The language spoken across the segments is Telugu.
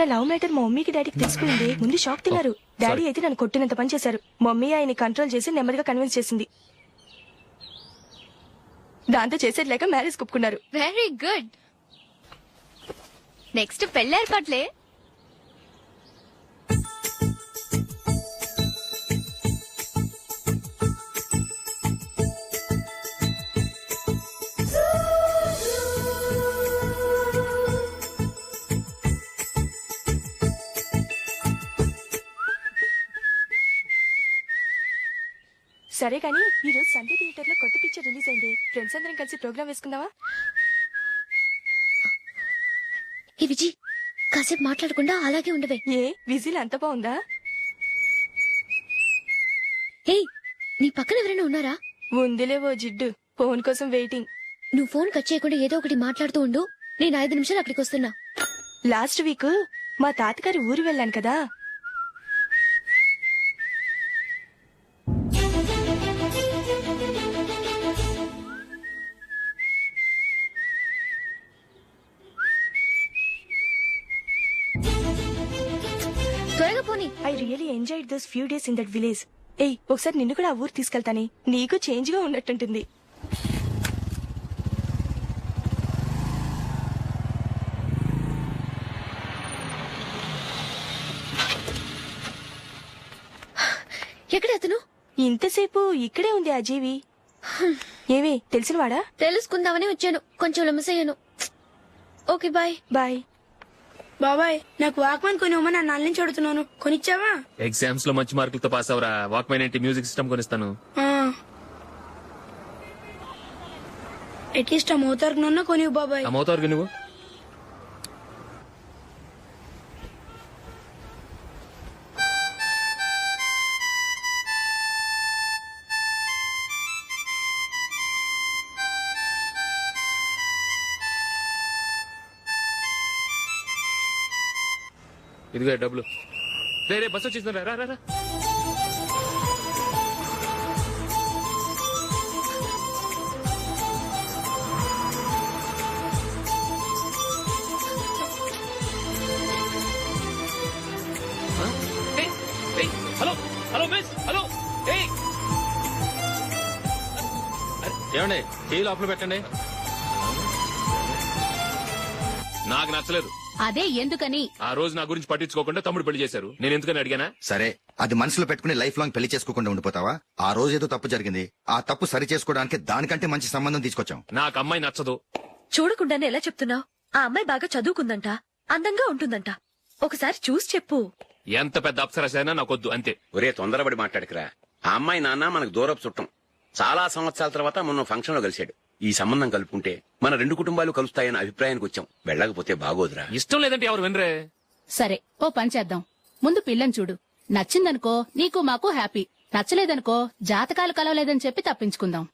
నా లవ్ మ్యాటర్ మా మమ్మీకి డాడీకి తెలిసిపోయింది. ముందు షాక్ తిన్నారు. డాడీ అయితే నన్ను కొట్టినంత పని చేశారు. మమ్మీ ఆయన్ని కంట్రోల్ చేసి నెమ్మదిగా కన్విన్స్ చేసింది. దాంతో చేసేది లేక మ్యారేజ్ ఒప్పుకున్నారు. Very good. నెక్స్ట్ పెళ్లి ఏర్పాట్లే. సరే కానీ ఈ రోజు సండే థియేటర్ లో కొత్త పిక్చర్ రిలీజ్ అయింది. ఫ్రెండ్స్ అందరం కలిసి ప్రోగ్రామ్ వేసుకుందామా? ఈ విజి కాసేపు మాట్లాడకుండా అలాగే ఉండవే. ఏ విజిల్ అంత బాగుందా? ఏయ్, నీ పక్కన ఎవరైనా ఉన్నారా? ఉందిలే ఓ జిడ్డు. ఫోన్ కోసం వెయిటింగ్. నువ్వు ఫోన్ కట్ చేయకుండా ఏదో ఒకటి మాట్లాడుతూ ఉండు. నేను 5 నిమిషాలు అక్కడికి వస్తున్నా. లాస్ట్ వీక్ మా తాతగారి ఊరు వెళ్ళాను కదా. త్వరగా పోనీ. I really enjoyed those few days in that village. ఏయ్, ఒకసారి నిన్ను కూడా ఆ ఊరు తీసుకెళ్తానే. నీకు చేంజ్ గా ఉన్నట్టుంటుంది. ఎక్కడ అతను? ఇంతసేపు ఇక్కడే ఉంది ఆ జీవి. ఏవి తెలిసినవాడా? తెలుసుకుందామని వచ్చాను. కొంచెం లెమసయ్యాను. Okay bye. బాయ్. బాబాయ్, నాకు వాక్మెన్ కొనివ్వమని నా నాన్న నుంచి అడుగుతున్నాను. కొనిచ్చావా? ఎగ్జామ్స్ లో మంచి మార్కులతో పాస్ అవరా. వాక్మెన్ ఏంటి, మ్యూజిక్ సిస్టమ్ కొనిస్తాను. అట్లీస్ట్ ఆ మోతార్కు కొనివ్వు బాబాయ్. ఆ మోతారు నువ్వు. ఇదిగో డబ్బులు. రే బస్ వచ్చేసిందా, రా రా రా. Hello hello miss, hello. ఏమండి, టీ లోపల పెట్టండి. నాకు నచ్చలేదు. అదే ఎందుకని? ఆ రోజు నా గురించి పట్టించుకోకుండా తమ్ముడు పెళ్లి చేశారు. నేను ఎందుకని అడిగానా? సరే, అది మనసులో పెట్టుకుని లైఫ్ లాంగ్ పెళ్లి చేసుకోకుండా ఉండిపోతావా? ఆ రోజు ఏదో తప్పు జరిగింది. ఆ తప్పు సరి చేసుకోవడానికి దానికంటే మంచి సంబంధం తీసుకొచ్చాం. నాకు అమ్మాయి నచ్చదు. చూడకుండానే ఎలా చెప్తున్నావు? ఆ అమ్మాయి బాగా చదువుకుందంట, అందంగా ఉంటుందంట. ఒకసారి చూసి చెప్పు. ఎంత పెద్ద అప్సరసైనా నాకొద్దు, అంతే. ఒరే, తొందరపడి మాట్లాడకురా. ఆ అమ్మాయి నాన్న మనకు దూరపు చుట్టం. చాలా సంవత్సరాల తర్వాత మొన్న ఫంక్షన్ లో కలిశాడు. ఈ సంబంధం కలుపుకుంటే మన 2 కుటుంబాలు కలుస్తాయన్న అభిప్రాయానికి వచ్చాం. వెళ్ళకపోతే బాగోదురా. ఇష్టం లేదంటే ఎవరు వినరే. సరే, ఓ పని చేద్దాం. ముందు పిల్లని చూడు. నచ్చిందనుకో నీకు మాకు హ్యాపీ. నచ్చలేదనుకో జాతకాలు కలవలేదని చెప్పి తప్పించుకుందాం.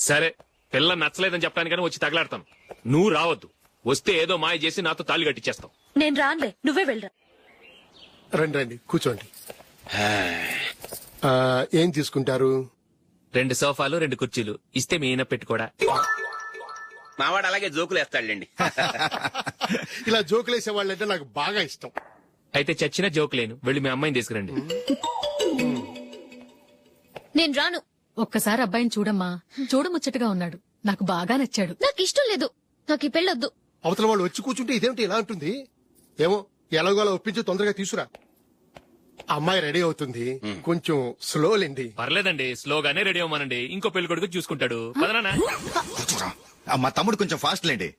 సరే, పిల్ల నచ్చలేదని చెప్పడానికని వచ్చి తగలాడతాను. నువ్వు రావద్దు. వస్తే ఏదో మాయ చేసి నాతో తాళి కట్టించేస్తావు. నేను రానులే, నువ్వే వెళ్ళరా. రండి రండి, కూర్చోండి. ఏం తీసుకుంటారు? 2 సోఫాలు 2 కుర్చీలు ఇస్తే మీ ఈయన పెట్టుకోడా. మావాడు అలాగే జోకులు వేస్తాడులేండి. ఇలా జోకులేసే వాళ్ళంటే నాకు బాగా ఇష్టం. అయితే చచ్చిన జోక్ లేను. వెళ్ళి మీ అమ్మాయిని తీసుకురండి. నేను రాను. ఒక్కసారి అబ్బాయిని చూడమ్మా. చూడముచ్చటగా ఉన్నాడు. నాకు బాగా నచ్చాడు. నాకు ఇష్టం లేదు. నాకు ఈ పెళ్ళొద్దు. అవతల వాళ్ళు వచ్చి కూర్చుంటే ఇదేమిటి ఇలా ఉంటుంది? ఏమో, ఎలాగోలా ఒప్పించి తొందరగా తీసురా. అమ్మాయి రెడీ అవుతుంది, కొంచెం స్లో లేండి. పర్లేదండి, స్లోగానే రెడీ అవ్వమానండి. ఇంకో పెళ్లి కొడుకు చూసుకుంటాడు. పదనా. మా తమ్ముడు కొంచెం ఫాస్ట్ లేండి.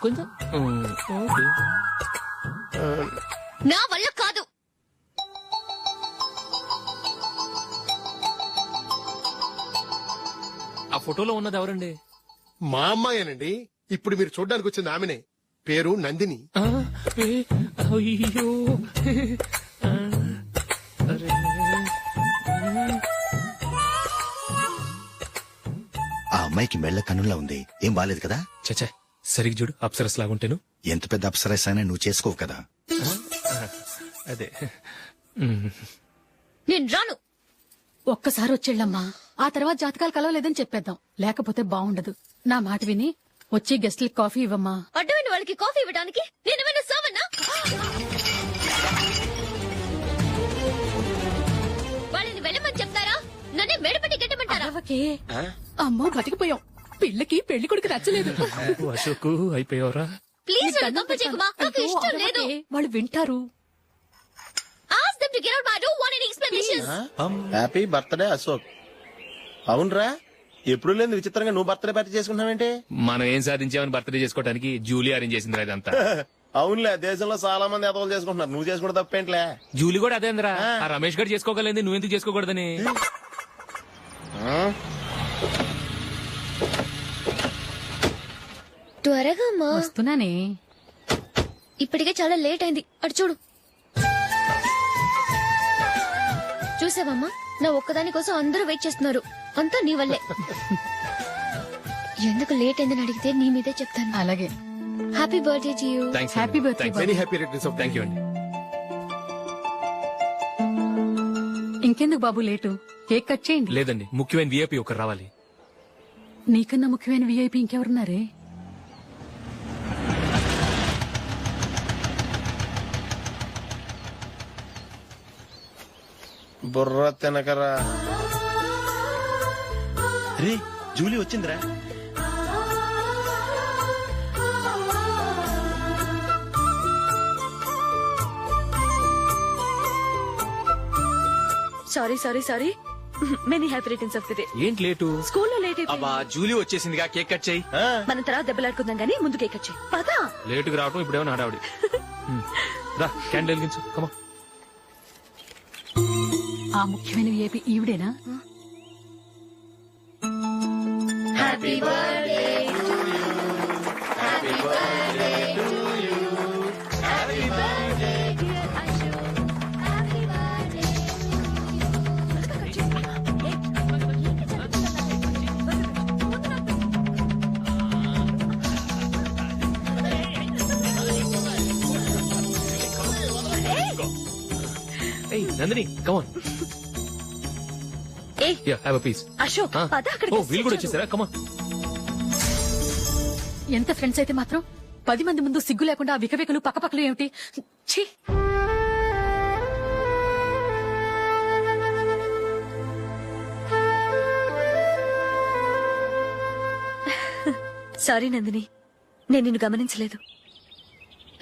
కొంచెం నా వల్ల కాదు. ఆ ఫోటోలో ఉన్నది ఎవరండి? మా అమ్మాయేనండి. ఇప్పుడు మీరు చూడడానికి వచ్చింది ఆమెనే. పేరు నందిని. అయ్యో, ఆ అమ్మాయికి మెళ్ళ కన్నులా ఉంది. ఏం బాలేదు కదా? చచ్చా, సరిగ్గా చూడు. అప్సరస్ లాగుంటేను. ఎంత పెద్ద అప్సరస్ అయినా నువ్వు చేసుకోవు కదా. అదే నేను రాను. ఒక్కసారి వచ్చేళ్ళమ్మా, ఆ తర్వాత జాతకాలు కలవలేదని చెప్పేద్దాం, లేకపోతే బాగుండదు. నా మాట విని వచ్చి గెస్ట్లకి కాఫీ ఇవ్వమ్మా. అడ్డమైన వాళ్ళకి కాఫీ ఇవ్వడానికి నేనేమైనా సోమన్నా? వాళ్ళని వెళ్ళమని చెప్తారా, నన్నే మేడపట్టి గెట్టమంటారా? అరవకే. అమ్మో బతికిపోయాం, పిల్లకి పెళ్లి కొడుకు నచ్చలేదు. అశోక్ అయిపోయావరా? ప్లీజ్ నన్ను కంపు చేయకుమా, నాకు ఇష్టం లేదు. వాళ్ళు వింటారు. Ask them to get out. I don't want any explanations. Happy birthday Ashok. అవునరా, ఎప్పుడు లేదు విచిత్రంగా నువ్వు బర్త్డే పార్టీ చేసుకుంటున్నావేంటి? మనం ఏం సాధించామని బర్త్డే చేసుకోవడానికి జూలీ అరేంజ్ చేసింది ఇదంతా. అవునులే, దేశంలో చాలా మంది ఎదవలు చేసుకుంటున్నారు, నువ్వు చేసుకోవడం తప్పేంట్లే. జూలీ కూడా అదేంద్రా, ఆ రమేష్ గారు చేసుకోగలేదు, నువ్వెందుకు చేసుకోకూడదని. త్వరగా అమ్మా, వస్తున్నానే. ఇప్పటికే చాలా లేట్ అయింది. అటు చూడు. చూసావమ్మా, నా ఒక్కదాని కోసం అందరూ వెయిట్ చేస్తున్నారు. అంతా నీ వల్లే. ఎందుకు లేట్ అయిందని అడిగితే నీ మీదే చెప్తాను. అలాగే. Happy birthday to you. Thanks. Happy birthday. Very happy returns of thank you అండి. ఇంకెందుకు బాబు లేటు, కేక్ కట్ చేయండి. లేదండి, ముఖ్యమైన విఐపి ఒకరు రావాలి. నీకన్నా ముఖ్యమైన విఐపి ఇంకెవరున్నారే? బుర్ర తినకరా. రే, జూలీ వచ్చిందిరా. Sorry sorry sorry, many happy returns of the day. ఏంటి లేటు? స్కూల్లో లేట్ అయిపోయింది. అబ్బా జూలీ వచ్చేసిందిగా, కేక్ కట్ చేయి. మనం తర్వాత దెబ్బలాడుకుందాం గానీ ముందు కేక్ వచ్చాయి. పదా లేటుగా రావటం ఇప్పుడేమో హడావుడి. రా, క్యాండిల్ వెలిగించు. కమా. ఆ ముఖ్యమైన విఐపి ఈవిడేనా? Happy birthday to you. Happy birthday to you. Happy birthday dear Ashok. Happy birthday. ఏయ్ నందిని, కమాన్. ఏ హ్యావ్ ఎ పీస్. అశోక్, పద అక్కడికి. ఓ, వీళ్ళు కూడా వచ్చేసారా? కమాన్. ఎంత ఫ్రెండ్స్ అయితే మాత్రం 10 మంది ముందు సిగ్గు లేకుండా ఆ వికవికలు పక్కపక్కలు ఏమిటి? ఛీ! సారీ నందిని, నేను నిన్ను గమనించలేదు.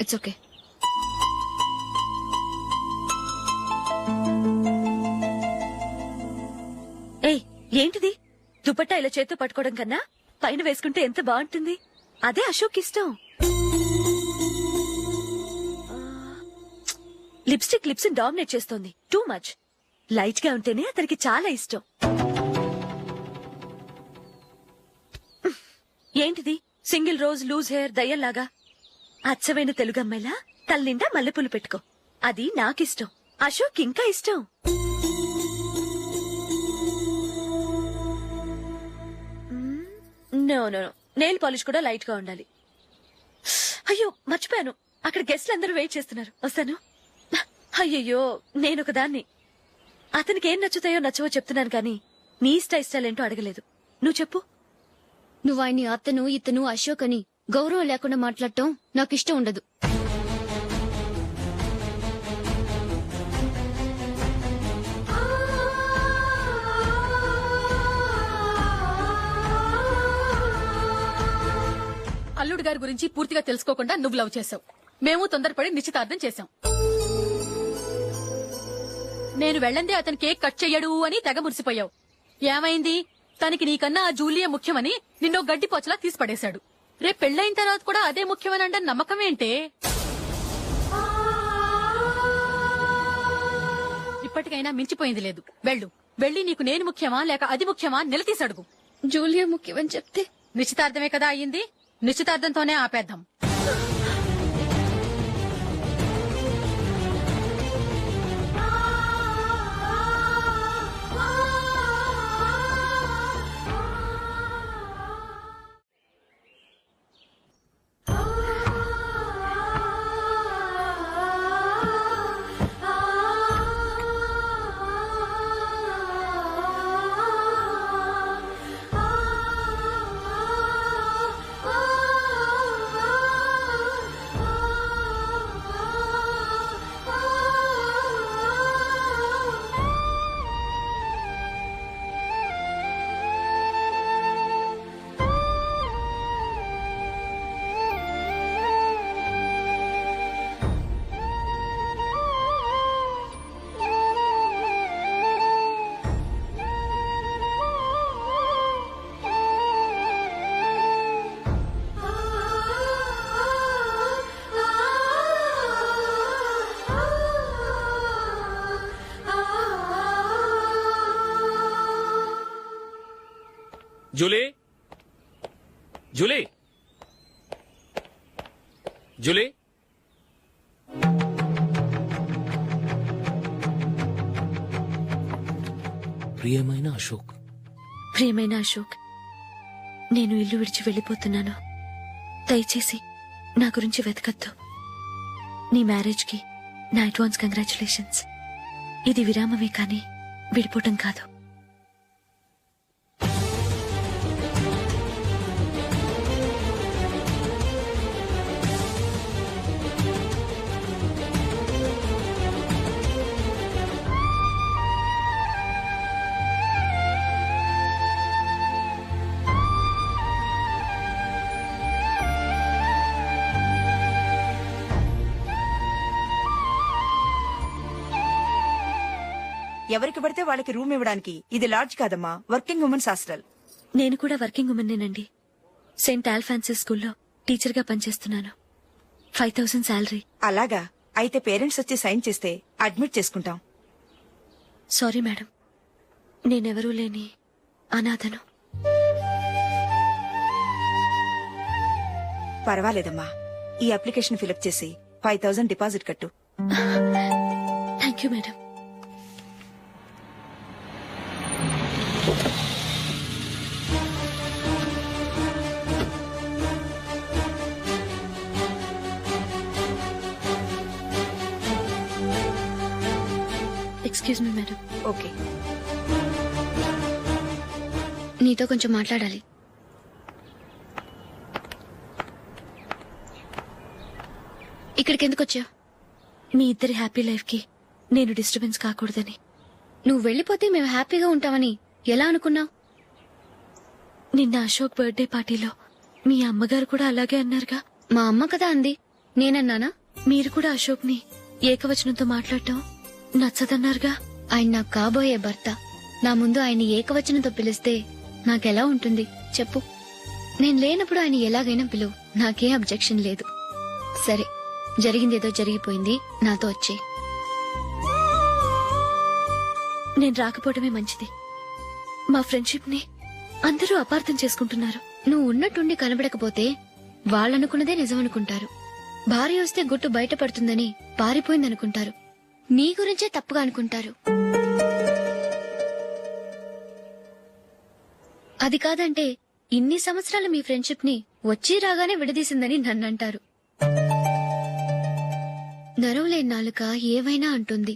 It's okay. ఏయ్, ఏంటిది? దుపట్టా ఇలా చేత్తో పట్టుకోవడం కన్నా పైన వేసుకుంటే ఎంత బాగుంటుంది. అదే అశోక్ ఇష్టం. లిప్స్టిక్ లిప్స్ డామినేట్ చేస్తోంది. Too much. లైట్ గా ఉంటేనే అతనికి చాలా ఇష్టం. ఏంటిది? సింగిల్ రోజ్ లూజ్ హెయిర్ దయ్యంలాగా. అచ్చమైన తెలుగు అమ్మాయిలా తల్లిండా మల్లెపూలు పెట్టుకో. అది నాకిష్టం. అశోక్ ఇంకా ఇష్టం. No no no, nail polish కూడా లైట్ గా ఉండాలి. అయ్యో మర్చిపోయాను, అక్కడ గెస్ట్లు అందరూ వెయిట్ చేస్తున్నారు. వస్తాను. అయ్యయ్యో, నేనొక దాన్ని. అతనికి ఏం నచ్చుతాయో నచ్చవో చెప్తున్నాను కానీ నీ ఇష్టాలేంటో అడగలేదు. నువ్వు చెప్పు. నువ్వు ఆయన్ని అతను ఇతను అశోక్ అని గౌరవం లేకుండా మాట్లాడటం నాకు ఇష్టం ఉండదు. అల్లుడు గారి గురించి పూర్తిగా తెలుసుకోకుండా నువ్వు లవ్ చేసావు. మేము తొందరపడి నిశ్చితార్థం చేశాం. నేను వెళ్ళందే అతను కేక్ కట్ చెయ్యడు అని తెగ మురిసిపోయావు. ఏమైంది? తనకి నీకన్నా ఆ జూలియే ముఖ్యమని నిన్నో గడ్డి పోచలా తీసి పడేశాడు. రేపు పెళ్ళైన తర్వాత కూడా అదే ముఖ్యమని అంటే నమ్మకం ఏంటే? ఇప్పటికైనా మించిపోయింది లేదు. వెళ్ళు, వెళ్ళి నీకు నేను ముఖ్యమా లేక అది ముఖ్యమా నిలదీసి అడుగు. జూలియా ముఖ్యమని చెప్తే నిశ్చితార్థమే కదా అయ్యింది, నిశ్చితార్థంతోనే ఆపేద్దాం. జూలీ జూలీ జూలీ ప్రియమైన అశోక్. ప్రియమైన అశోక్, నేను ఇల్లు విడిచి వెళ్ళిపోతున్నాను. దయచేసి నా గురించి వెతకద్దు. నీ మ్యారేజ్కి నా అడ్వాన్స్ కంగ్రాచులేషన్స్. ఇది విరామమే కానీ విడిపోవటం కాదు. ఎవరికి పడితే వాళ్ళకి రూమ్ ఇవ్వడానికి ఇది లాడ్జ్ కాదమ్మా, వర్కింగ్ ఉమెన్స్ హాస్టల్. నేను కూడా వర్కింగ్ ఉమెన్నేనండి. సెయింట్ ఆల్ఫాన్సిస్ స్కూల్లో టీచర్గా పనిచేస్తున్నాను. 5,000 శాలరీ. అలాగా? అయితే పేరెంట్స్ వచ్చి సైన్ చేస్తే అడ్మిట్ చేసుకుంటాం. సారీ మేడం, నేనెవరూ లేని అనాథను. పర్వాలేదమ్మా, ఈ అప్లికేషన్ ఫిలప్ చేసి 5,000 డిపాజిట్ కట్టు. Thank you madam. Excuse me madam. Okay. నీతో కొంచెం మాట్లాడాలి. ఇక్కడికి ఎందుకు వచ్చావు? మీ ఇద్దరి హ్యాపీ లైఫ్ కి నేను డిస్టర్బెన్స్ కాకూడదని. నువ్వు వెళ్ళిపోతే మేము హ్యాపీగా ఉంటామని ఎలా అనుకున్నావు? నిన్న అశోక్ బర్త్డే పార్టీలో మీ అమ్మగారు కూడా అలాగే అన్నారుగా. మా అమ్మ కదా అంది, నేనన్నానా? మీరు కూడా అశోక్ ని ఏకవచనంతో మాట్లాడటం నచ్చదన్నారుగా. ఆయన నాకు కాబోయే భర్త. నా ముందు ఆయన ఏకవచనంతో పిలిస్తే నాకెలా ఉంటుంది చెప్పు? నేను లేనప్పుడు ఆయన ఎలాగైనా పిలువు, నాకే అబ్జెక్షన్ లేదు. సరే, జరిగిందేదో జరిగిపోయింది, నాతో వచ్చే. నేను రాకపోవడమే మంచిది. మా ఫ్రెండ్షిప్ ని అందరూ అపార్థం చేసుకుంటున్నారు. నువ్వు ఉన్నట్టుండి కనబడకపోతే వాళ్ళనుకున్నదే నిజమనుకుంటారు. భార్య వస్తే గుట్టు బయటపడుతుందని పారిపోయిందనుకుంటారు. నీ గురించే తప్పుగా అనుకుంటారు. అది కాదంటే ఇన్ని సంవత్సరాలు మీ ఫ్రెండ్షిప్ ని వచ్చి రాగానే విడదీసిందని నన్నంటారు. నరవలేని నాలుక ఏవైనా అంటుంది.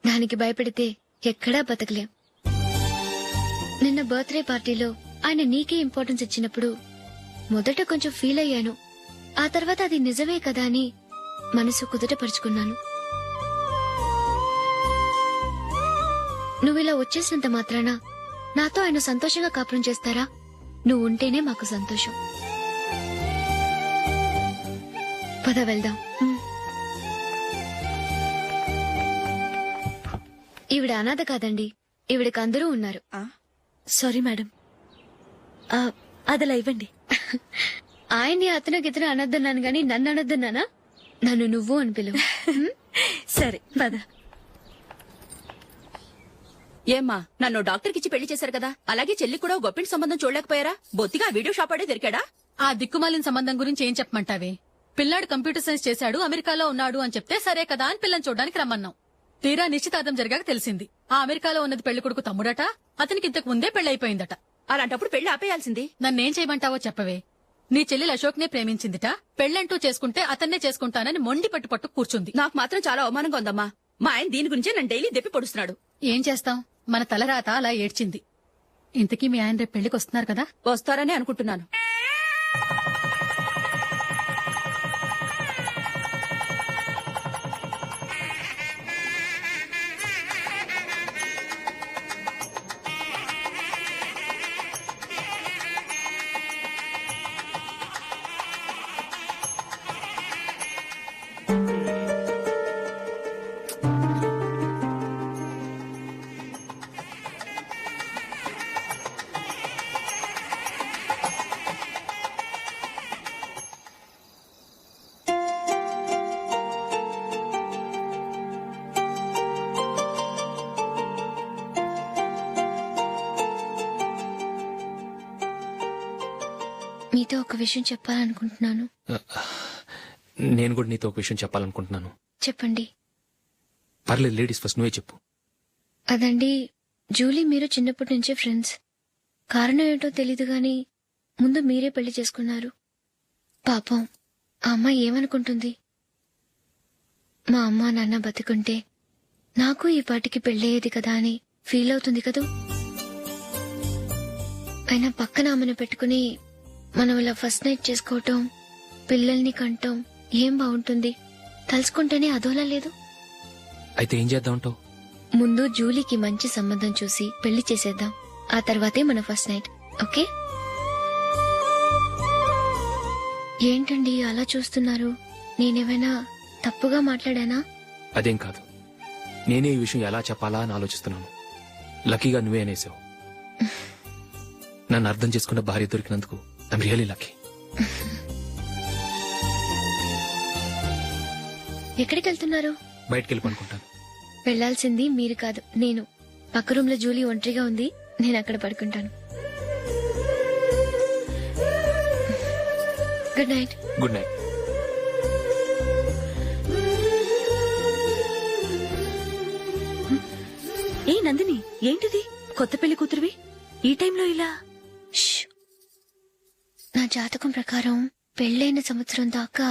దానికి భయపడితే ఎక్కడా బతకలేం. నిన్న బర్త్డే పార్టీలో ఆయన నీకే ఇంపార్టెన్స్ ఇచ్చినప్పుడు మొదట కొంచెం ఫీల్ అయ్యాను. ఆ తర్వాత అది నిజమే కదా అని మనసు కుదుటపరుచుకున్నాను. నువ్విలా వచ్చేసినంత మాత్రాన నాతో ఆయన సంతోషంగా కాపురం చేస్తారా? నువ్వు ఉంటేనే మాకు సంతోషం. పద వెళ్దాం. ఈవిడ అనాథ కాదండి, ఈవిడకి అందరూ ఉన్నారు. సారీ మేడం, అదలా ఇవ్వండి. ఆయన్ని అతను గితను అనొద్దన్నాను గాని నన్ను అనొద్దన్నానా? నన్ను నువ్వు అని పిలువు. సరే పద. ఏమ్మా, నన్ను డాక్టర్కిచ్చి పెళ్లి చేశారు కదా, అలాగే చెల్లి కూడా గొప్పింటి సంబంధం చూడలేకపోయారా? బొత్తిగా వీడియో షాప్ ఆడే దొరికాడా? ఆ దిక్కుమాలిన సంబంధం గురించి ఏం చెప్పమంటావే? పిల్లాడు కంప్యూటర్ సైన్స్ చేశాడు, అమెరికాలో ఉన్నాడు అని చెప్తే సరే కదా అని పిల్లని చూడడానికి రమ్మన్నాం. తీరా నిశ్చితార్థం జరిగాక తెలిసింది ఆ అమెరికాలో ఉన్నది పెళ్లి కొడుకు తమ్ముడట, అతనికి ఇంతకు ముందే పెళ్లయిపోయిందట. అలాంటప్పుడు పెళ్లి ఆపేయాల్సింది. నన్నేం చేయమంటావో చెప్పవే. నీ చెల్లెలు అశోక్ నే ప్రేమించిందిట, పెళ్లంటూ చేసుకుంటే అతన్నే చేసుకుంటానని మొండి పట్టు కూర్చుంది. నాకు మాత్రం చాలా అవమానంగా ఉందమ్మా. మా ఆయన దీని గురించే నన్ను డైలీ దెప్పి పొడుస్తున్నాడు. ఏం చేస్తాం, మన తలరాత అలా ఏడ్చింది. ఇంతకీ మీ ఆయన రేపు పెళ్లికి వస్తున్నారు కదా? వస్తారని అనుకుంటున్నాను. మీతో ఒక విషయం చెప్పాలనుకుంటున్నాను. నేను కూడా నీతో ఒక విషయం చెప్పాలనుకుంటున్నాను. చెప్పండి. పర్లేదు, లేడీస్ ఫస్ట్, నువ్వే చెప్పు. అదండి, జూలీ మీరు చిన్నప్పటి నుంచే ఫ్రెండ్స్. కారణం ఏంటో తెలీదు గాని ముందు మీరే పెళ్లి చేసుకున్నారు. పాపం ఆ అమ్మాయి ఏమనుకుంటుంది? మా అమ్మ నాన్న బతుకుంటే నాకు ఈ పాటికి పెళ్ళయ్యేది కదా అని ఫీల్ అవుతుంది కదూ. అయినా పక్కన ఆమెను పెట్టుకుని మనం ఇలా ఫస్ట్ నైట్ చేసుకోవటం, పిల్లల్ని కంటాం ఏం బాగుంటుంది? తలుచుకుంటేనే అదోలా లేదు. అయితే ఏం చేద్దామంటావు? ముందు జూలీకి మంచి సంబంధం చూసి పెళ్లి చేసేద్దాం. ఆ తర్వాతే మన ఫస్ట్ నైట్. ఓకే? ఏంటండి అలా చూస్తున్నారు? నేనేమైనా తప్పుగా మాట్లాడానా? అదేం కాదు, నేనే ఈ విషయం ఎలా చెప్పాలా అని ఆలోచిస్తున్నాను. లక్కీగా నువ్వే అనేసావు. నన్ను అర్థం చేసుకున్న భార్య దొరికినందుకు ఐమ్ రియలీ లక్కీ. ఎక్కడికి వెళ్తున్నారు? బయటికి వెళ్ళి పడుకుంటాను. వెళ్లాల్సింది మీరు కాదు, నేను. పక్క రూమ్ లో జూలీ ఒంటరిగా ఉంది, నేను అక్కడ పడుకుంటాను. Good night. Good night. ఏ నందిని, ఏంటిది? కొత్త పెళ్లి కూతురువి ఈ టైంలో ఇలా? ష్. నా జాతకం ప్రకారం పెళ్ళైన సంవత్సరం దాకా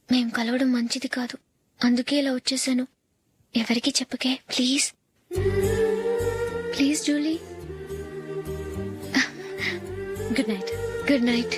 మేం కలవడం మంచిది కాదు. అందుకే ఇలా వచ్చేసాను. ఎవరికి చెప్పకే please. Please Julie. Good night. Good night.